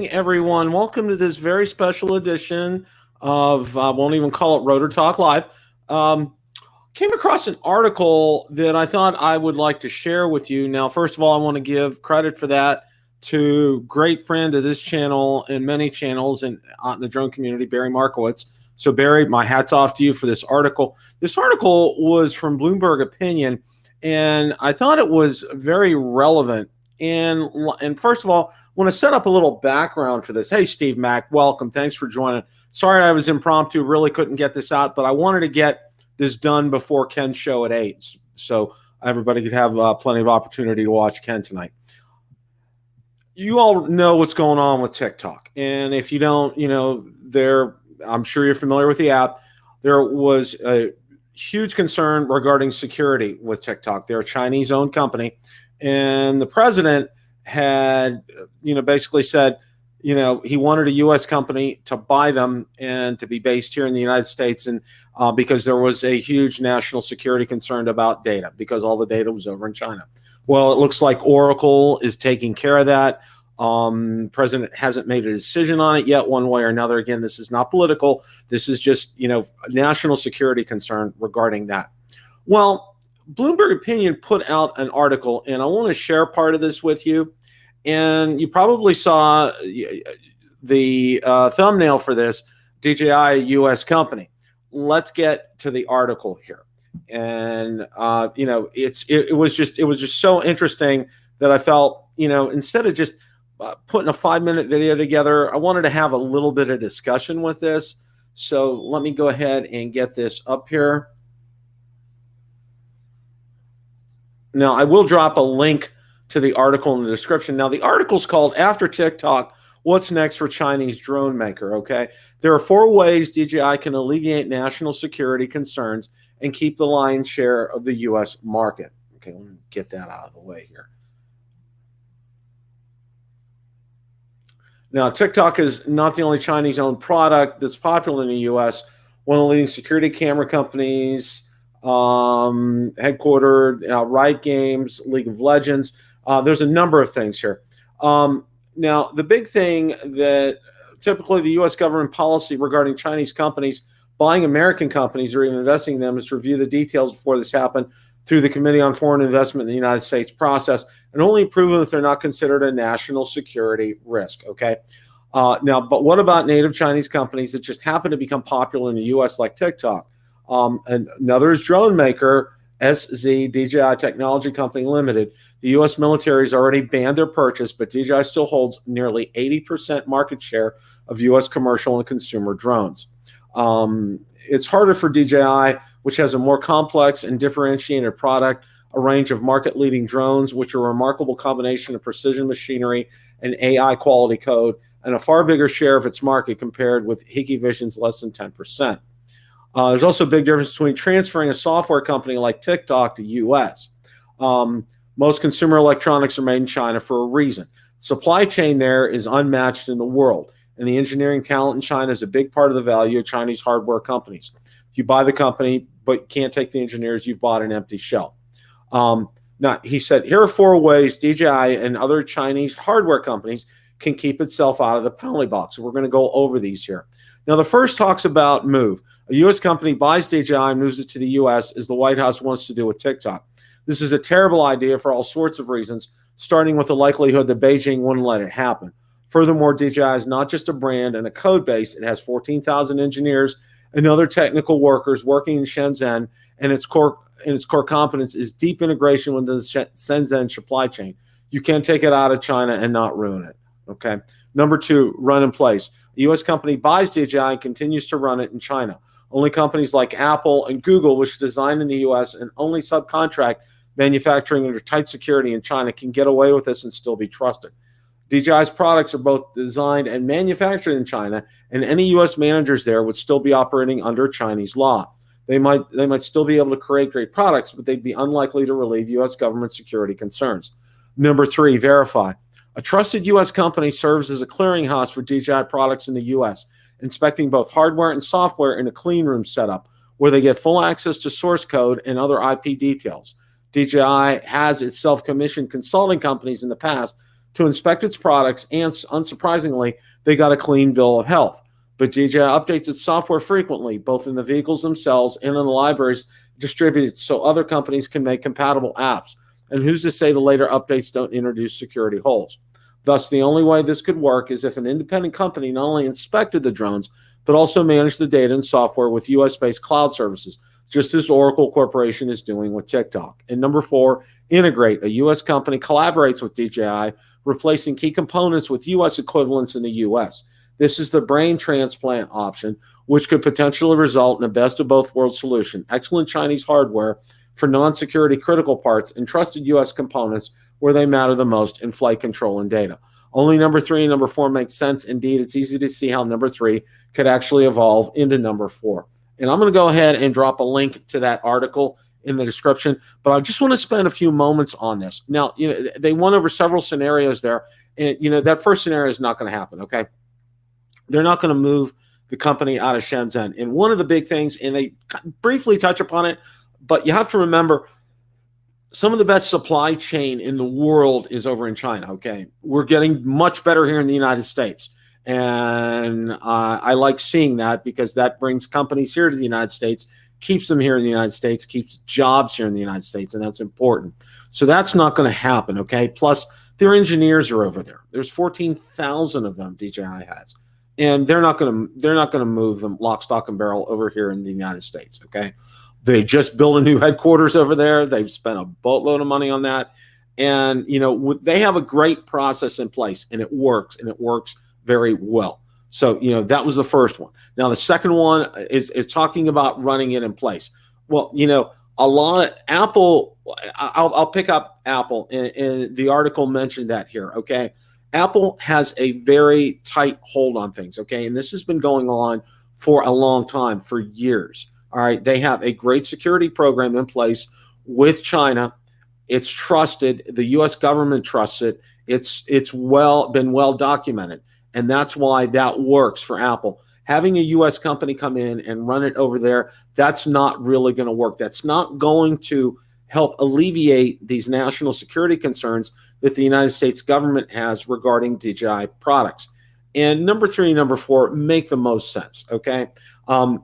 everyone. Welcome to this very special edition of, I won't even call it Rotor Talk Live. Came across an article that I thought I would like to share with you. Now, first of all, I want to give credit for that to great friend of this channel and many channels in the drone community, Barry Markowitz. So, Barry, my hat's off to you for this article. This article was from Bloomberg Opinion, and I thought it was very relevant. And first of all, I want to set up a little background for this. Hey, Steve Mack, welcome. Thanks for joining. Sorry I was impromptu, really couldn't get this out, but I wanted to get this done before Ken's show at 8, so everybody could have plenty of opportunity to watch Ken tonight. You all know what's going on with TikTok, and if you don't, I'm sure you're familiar with the app. There was a huge concern regarding security with TikTok. They're a Chinese-owned company, and the president had, basically said, he wanted a U.S. company to buy them and to be based here in the United States, and because there was a huge national security concern about data, because all the data was over in China. Well, it looks like Oracle is taking care of that. President hasn't made a decision on it yet, one way or another. Again, this is not political. This is just, a national security concern regarding that. Well, Bloomberg Opinion put out an article, and I want to share part of this with you. And you probably saw the thumbnail for this, DJI, U.S. company. Let's get to the article here. And it was just so interesting that I felt, instead of just putting a 5-minute video together, I wanted to have a little bit of discussion with this. So let me go ahead and get this up here. Now, I will drop a link to the article in the description. Now, the article's called After TikTok, What's Next for Chinese Drone Maker, okay? There are 4 ways DJI can alleviate national security concerns and keep the lion's share of the U.S. market. Okay, let me get that out of the way here. Now, TikTok is not the only Chinese-owned product that's popular in the U.S. One of the leading security camera companies, headquartered Riot Games, League of Legends. There's a number of things here. Now, the big thing that typically the U.S. government policy regarding Chinese companies buying American companies or even investing in them is to review the details before this happened through the Committee on Foreign Investment in the United States process, and only proven that they're not considered a national security risk, okay? Now, but what about native Chinese companies that just happen to become popular in the U.S. like TikTok? And another is drone maker, SZ DJI Technology Company Limited. The U.S. military has already banned their purchase, but DJI still holds nearly 80% market share of U.S. commercial and consumer drones. It's harder for DJI, which has a more complex and differentiated product, a range of market-leading drones, which are a remarkable combination of precision machinery and AI quality code, and a far bigger share of its market compared with Hikvision's less than 10%. There's also a big difference between transferring a software company like TikTok to U.S. Most consumer electronics are made in China for a reason. Supply chain there is unmatched in the world, and the engineering talent in China is a big part of the value of Chinese hardware companies. If you buy the company, but you can't take the engineers, you've bought an empty shell. Now, he said, here are 4 ways DJI and other Chinese hardware companies can keep itself out of the penalty box. We're going to go over these here. Now, the first talks about move. A U.S. company buys DJI and moves it to the U.S. as the White House wants to do with TikTok. This is a terrible idea for all sorts of reasons, starting with the likelihood that Beijing wouldn't let it happen. Furthermore, DJI is not just a brand and a code base. It has 14,000 engineers and other technical workers working in Shenzhen, and its core competence is deep integration with the Shenzhen supply chain. You can't take it out of China and not ruin it, okay? Number 2, run in place. A U.S. company buys DJI and continues to run it in China. Only companies like Apple and Google, which design in the U.S. and only subcontract manufacturing under tight security in China, can get away with this and still be trusted. DJI's products are both designed and manufactured in China, and any U.S. managers there would still be operating under Chinese law. They might still be able to create great products, but they'd be unlikely to relieve U.S. government security concerns. Number 3, verify. A trusted U.S. company serves as a clearinghouse for DJI products in the U.S., inspecting both hardware and software in a clean room setup where they get full access to source code and other IP details. DJI has its self-commissioned consulting companies in the past to inspect its products, and unsurprisingly, they got a clean bill of health. But DJI updates its software frequently, both in the vehicles themselves and in the libraries distributed, so other companies can make compatible apps. And who's to say the later updates don't introduce security holes? Thus, the only way this could work is if an independent company not only inspected the drones, but also managed the data and software with US-based cloud services, just as Oracle Corporation is doing with TikTok. And number 4, integrate. A US company collaborates with DJI, replacing key components with US equivalents in the US. This is the brain transplant option, which could potentially result in a best of both worlds solution. Excellent Chinese hardware for non-security critical parts and trusted US components where they matter the most in flight control and data. Only number 3 and number 4 make sense. Indeed, it's easy to see how number 3 could actually evolve into number 4. And I'm going to go ahead and drop a link to that article in the description, but I just want to spend a few moments on this. Now, they went over several scenarios there, and that first scenario is not going to happen, okay? They're not going to move the company out of Shenzhen. And one of the big things, and they briefly touch upon it, but you have to remember, some of the best supply chain in the world is over in China, okay? We're getting much better here in the United States. And I like seeing that because that brings companies here to the United States, keeps them here in the United States, keeps jobs here in the United States, and that's important. So that's not going to happen, okay? Plus, their engineers are over there. There's 14,000 of them DJI has. And they're not going to move them lock, stock, and barrel over here in the United States, okay? They just built a new headquarters over there. They've spent a boatload of money on that. And, they have a great process in place, and it works very well. So, that was the first one. Now, the second one is talking about running it in place. Well, a lot of Apple, I'll pick up Apple, and the article mentioned that here, okay? Apple has a very tight hold on things, okay? And this has been going on for a long time, for years. All right, they have a great security program in place with China. It's trusted. The U.S. government trusts it. It's been well documented, and that's why that works for Apple. Having a U.S. company come in and run it over there, that's not really going to work. That's not going to help alleviate these national security concerns that the United States government has regarding DJI products. And number 3 and number 4 make the most sense, okay?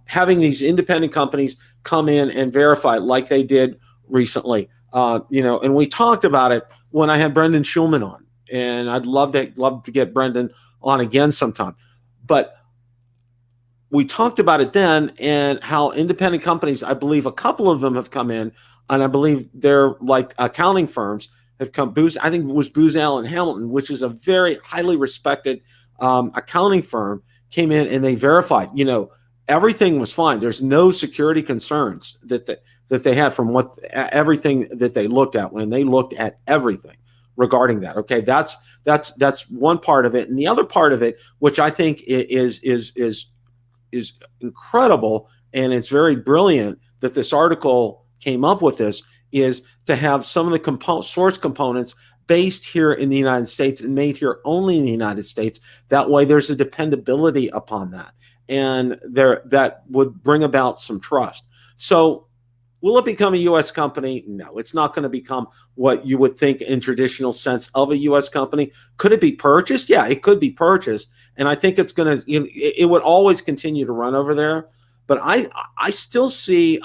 Having these independent companies come in and verify like they did recently, and we talked about it when I had Brendan Schulman on, and I'd love to get Brendan on again sometime. But we talked about it then and how independent companies, I believe a couple of them have come in, and I believe they're like accounting firms have come. I think it was Booz Allen Hamilton, which is a very highly respected accounting firm, came in and they verified, everything was fine. There's no security concerns that they had from everything that they looked at when they looked at everything regarding that. Okay, that's one part of it, and the other part of it, which I think is incredible, and it's very brilliant that this article came up with this, is to have some of the source components based here in the United States and made here only in the United States. That way, there's a dependability upon that. And that would bring about some trust. So will it become a U.S. company? No, it's not going to become what you would think in traditional sense of a U.S. company. Could it be purchased? Yeah, it could be purchased. And I think it's going to, it would always continue to run over there. But I still see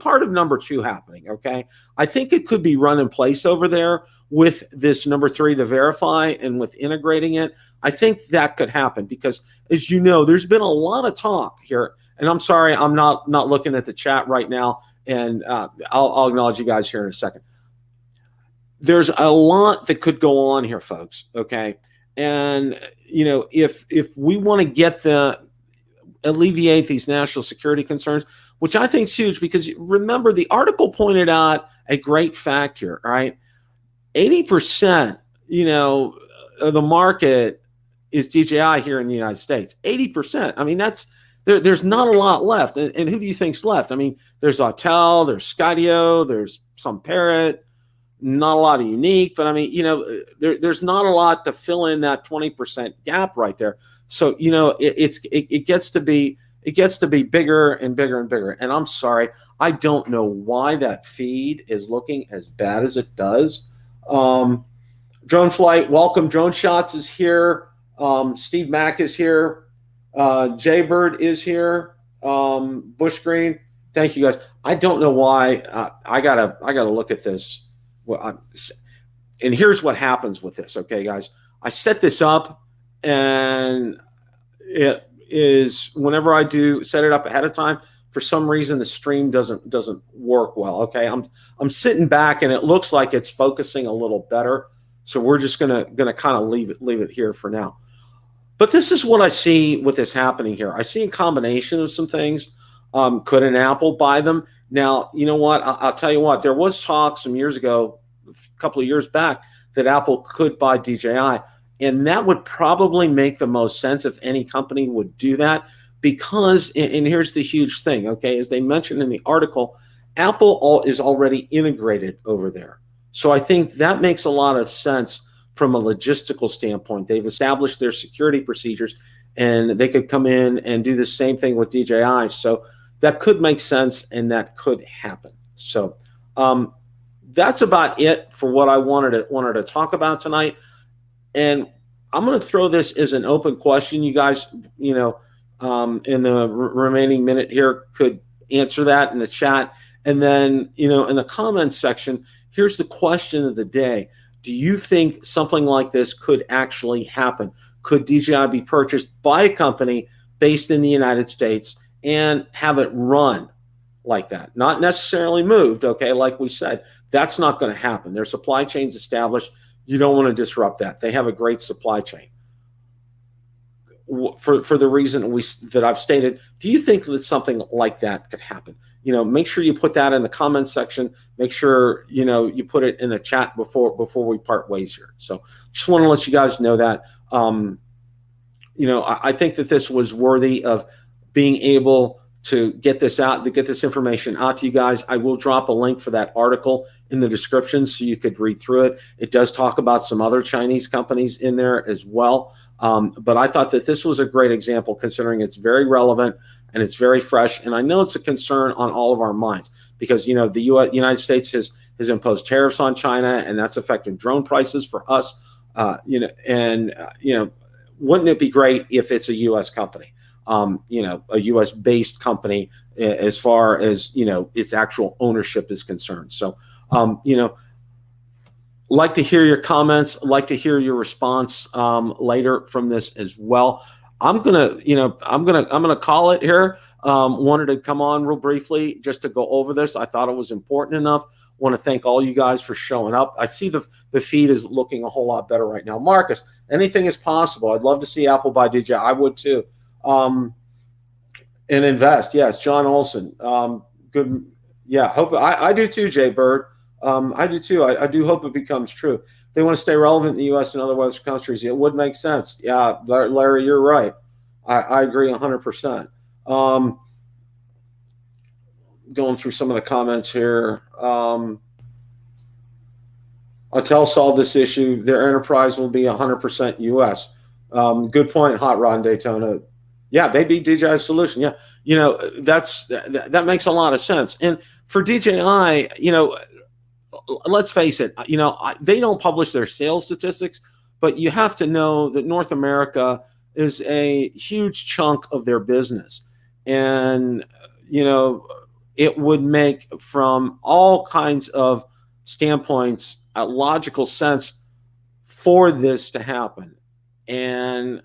part of number 2 happening, okay? I think it could be run in place over there with this number 3, the verify, and with integrating it. I think that could happen because, as you know, there's been a lot of talk here. And I'm sorry, I'm not looking at the chat right now, and I'll acknowledge you guys here in a second. There's a lot that could go on here, folks, okay? And, if we want to alleviate these national security concerns, which I think is huge, because remember, the article pointed out a great fact here, right? 80%, of the market is DJI here in the United States. 80%. I mean, there's not a lot left. And who do you think's left? I mean, there's Autel, there's Skydio, there's some Parrot, not a lot of Unique, but I mean, there's not a lot to fill in that 20% gap right there. So, it gets to be bigger and bigger and bigger. And I'm sorry, I don't know why that feed is looking as bad as it does. Drone Flight, welcome. Drone Shots is here. Steve Mack is here. Jaybird is here. Bush Green, thank you guys. I don't know why. I gotta look at this. And here's what happens with this. Okay, guys, I set this up, and it is whenever I do set it up ahead of time. For some reason, the stream doesn't work well. Okay, I'm sitting back, and it looks like it's focusing a little better. So we're just gonna kind of leave it here for now. But this is what I see with this happening here. I see a combination of some things. Could an Apple buy them? Now, you know what? I'll tell you what. There was talk some years ago, a couple of years back, that Apple could buy DJI. And that would probably make the most sense if any company would do that. Because, and here's the huge thing, okay? As they mentioned in the article, Apple is already integrated over there. So I think that makes a lot of sense from a logistical standpoint. They've established their security procedures, and they could come in and do the same thing with DJI. So that could make sense, and that could happen. So that's about it for what I wanted to talk about tonight. And I'm going to throw this as an open question. You guys, in the remaining minute here, could answer that in the chat. And then, in the comments section, here's the question of the day. Do you think something like this could actually happen? Could DJI be purchased by a company based in the United States and have it run like that? Not necessarily moved, okay, like we said. That's not going to happen. Their supply chain's established. You don't want to disrupt that. They have a great supply chain. For the reason that I've stated, do you think that something like that could happen? Make sure you put that in the comments section. Make sure, you put it in the chat before we part ways here. So just want to let you guys know that, I think that this was worthy of being able to get this out, to get this information out to you guys. I will drop a link for that article in the description so you could read through it. It does talk about some other Chinese companies in there as well. But I thought that this was a great example, considering it's very relevant and it's very fresh. And I know it's a concern on all of our minds because, the United States has imposed tariffs on China, and that's affected drone prices for us. Wouldn't it be great if it's a U.S. company, a U.S.-based company as far as, its actual ownership is concerned. So, like to hear your comments, like to hear your response later from this as well. I'm gonna call it here. Wanted to come on real briefly just to go over this. I thought it was important enough. Want to thank all you guys for showing up. I see the feed is looking a whole lot better right now. Marcus, anything is possible. I'd love to see Apple buy DJI. I would too. And invest. Yes, John Olson. Good. Yeah, hope I do too, Jay Bird. I do too. I do hope it becomes true. They want to stay relevant in the U.S. and other Western countries. It would make sense. Yeah, Larry, you're right. I agree 100%. Going through some of the comments here. Autel solved this issue. Their enterprise will be 100% U.S. Good point, Hot Rod in Daytona. Yeah, they be DJI's solution. Yeah, that makes a lot of sense. And for DJI, let's face it, they don't publish their sales statistics, but you have to know that North America is a huge chunk of their business. And, it would make, from all kinds of standpoints, a logical sense for this to happen. And,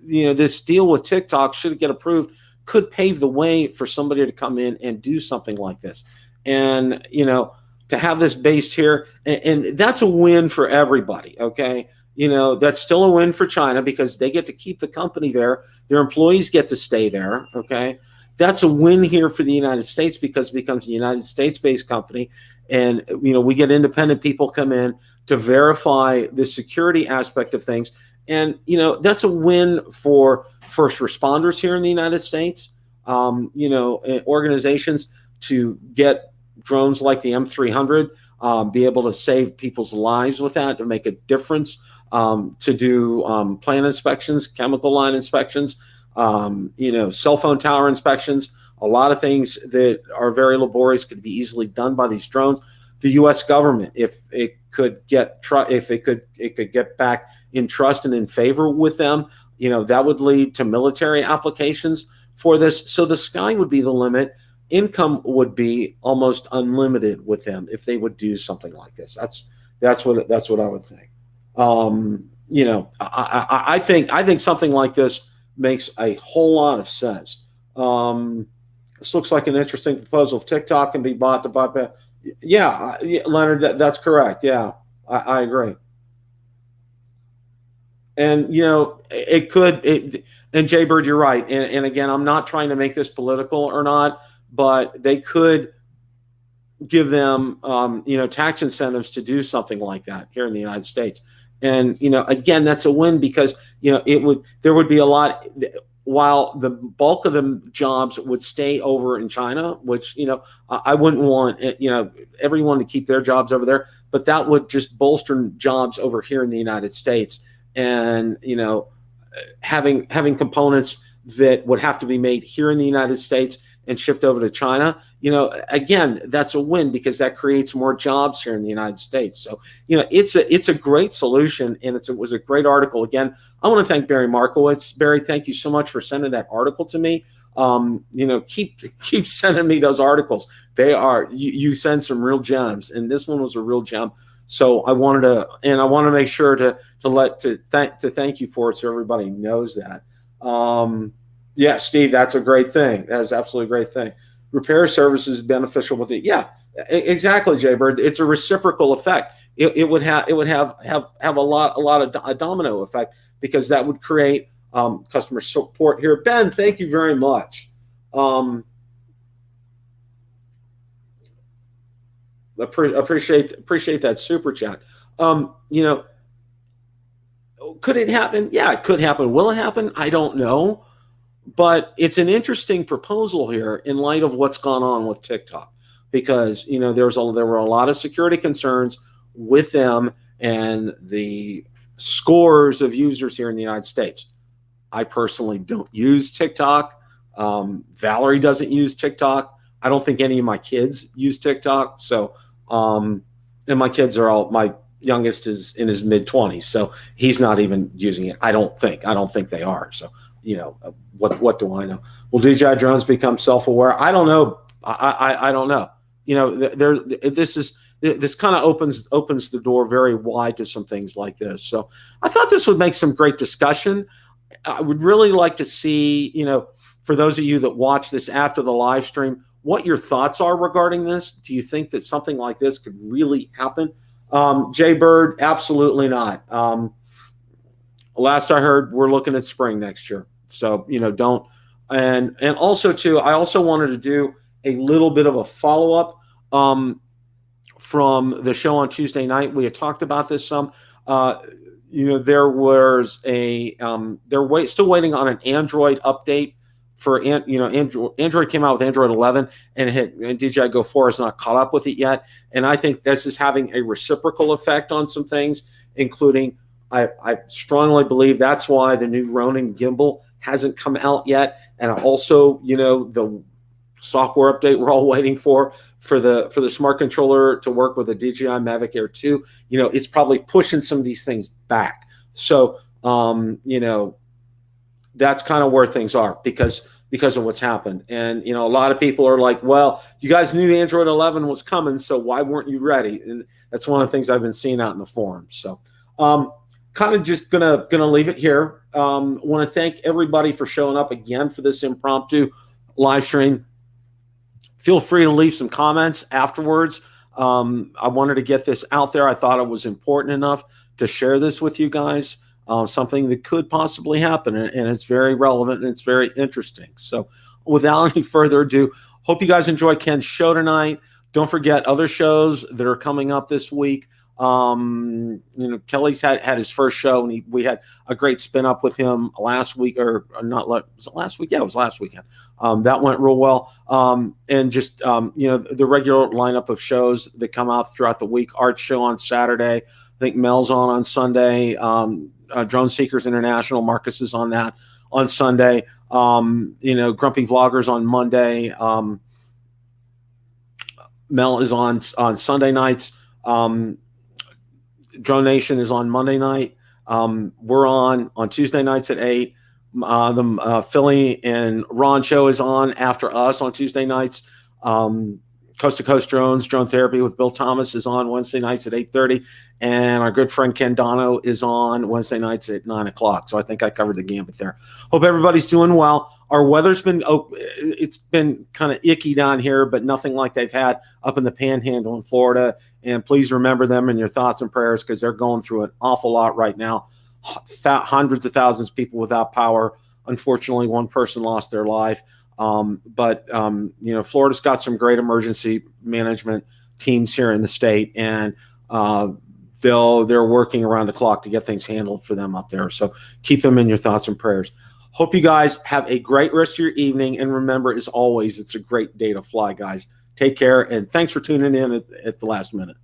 this deal with TikTok, should it get approved, could pave the way for somebody to come in and do something like this. And, to have this based here, and that's a win for everybody, okay? That's still a win for China because they get to keep the company there. Their employees get to stay there, okay? That's a win here for the United States because it becomes a United States-based company. And, we get independent people come in to verify the security aspect of things. And, that's a win for first responders here in the United States, organizations to get drones like the M300, be able to save people's lives with that, to make a difference, to do plant inspections, chemical line inspections, cell phone tower inspections, a lot of things that are very laborious could be easily done by these drones. The U.S. government, if it could get if it could get back in trust and in favor with them, that would lead to military applications for this. So the sky would be the limit. Income would be almost unlimited with them if they would do something like this. That's what I would think. I think something like this makes a whole lot of sense. This looks like an interesting proposal. If TikTok can be bought to buy, yeah, Leonard, that's correct. Yeah, I agree. And it could. And Jay Bird, you're right. And again, I'm not trying to make this political or not, but they could give them tax incentives to do something like that here in the United States. And again, that's a win because there would be a lot, while the bulk of the jobs would stay over in China, which I wouldn't want everyone to keep their jobs over there, but that would just bolster jobs over here in the United States. And having components that would have to be made here in the United States and shipped over to China, again, that's a win because that creates more jobs here in the United States. So, it's a great solution, and it was a great article. Again, I want to thank Barry Markowitz. Barry, thank you so much for sending that article to me. Keep sending me those articles. They are you send some real gems, and this one was a real gem. So I wanted to make sure to thank you for it, so everybody knows that. Yeah, Steve, that's a great thing. That is absolutely a great thing. Repair service is beneficial with it. Yeah, exactly, Jay Bird. It's a reciprocal effect. It would have a lot of a domino effect because that would create customer support here. Ben, thank you very much. Appreciate that super chat. Could it happen? Yeah, it could happen. Will it happen? I don't know. But it's an interesting proposal here in light of what's gone on with TikTok, because there were a lot of security concerns with them and the scores of users here in the United States. I personally don't use TikTok. Valerie doesn't use TikTok. I don't think any of my kids use TikTok. So, and my kids my youngest is in his mid-20s, so he's not even using it. I don't think they are. So, what do I know? Will DJI drones become self-aware? I don't know. I don't know. This kind of opens the door very wide to some things like this. So I thought this would make some great discussion. I would really like to see, for those of you that watch this after the live stream, what your thoughts are regarding this. Do you think that something like this could really happen? Jay Bird, absolutely not. Last I heard, we're looking at spring next year. So, don't. And also, too, I also wanted to do a little bit of a follow-up from the show on Tuesday night. We had talked about this some. There was they're still waiting on an Android update for, Android came out with Android 11, and DJI Go 4 is not caught up with it yet. And I think this is having a reciprocal effect on some things, including I strongly believe that's why the new Ronin gimbal hasn't come out yet. And also, the software update we're all waiting for the smart controller to work with the DJI Mavic Air 2, it's probably pushing some of these things back. So, that's kind of where things are because of what's happened. And, a lot of people are like, well, you guys knew Android 11 was coming, so why weren't you ready? And that's one of the things I've been seeing out in the forums. So, kind of just gonna leave it here. Want to thank everybody for showing up again for this impromptu live stream. Feel free to leave some comments afterwards. I wanted to get this out there. I thought it was important enough to share this with you guys. Something that could possibly happen, and it's very relevant and it's very interesting. So without any further ado, hope you guys enjoy Ken's show tonight. Don't forget other shows that are coming up this week. Kelly's had his first show, and we had a great spin up with him last week, or not. Was it last week? Yeah, it was last weekend. That went real well. And just the regular lineup of shows that come out throughout the week. Art show on Saturday. I think Mel's on Sunday. Drone Seekers International, Marcus is on that on Sunday. Grumpy Vloggers on Monday. Mel is on Sunday nights. Drone Nation is on Monday night. We're on Tuesday nights at 8. The Philly and Ron show is on after us on Tuesday nights. Coast to Coast Drones, Drone Therapy with Bill Thomas is on Wednesday nights at 8:30. And our good friend Ken Dono is on Wednesday nights at 9 o'clock. So I think I covered the gambit there. Hope everybody's doing well. Our weather's been, it's been kind of icky down here, but nothing like they've had up in the Panhandle in Florida. And please remember them in your thoughts and prayers, because they're going through an awful lot right now. Hundreds of thousands of people without power. Unfortunately, one person lost their life. But Florida's got some great emergency management teams here in the state, and they're working around the clock to get things handled for them up there. So keep them in your thoughts and prayers. Hope you guys have a great rest of your evening. And remember, as always, it's a great day to fly, guys. Take care, and thanks for tuning in at the last minute.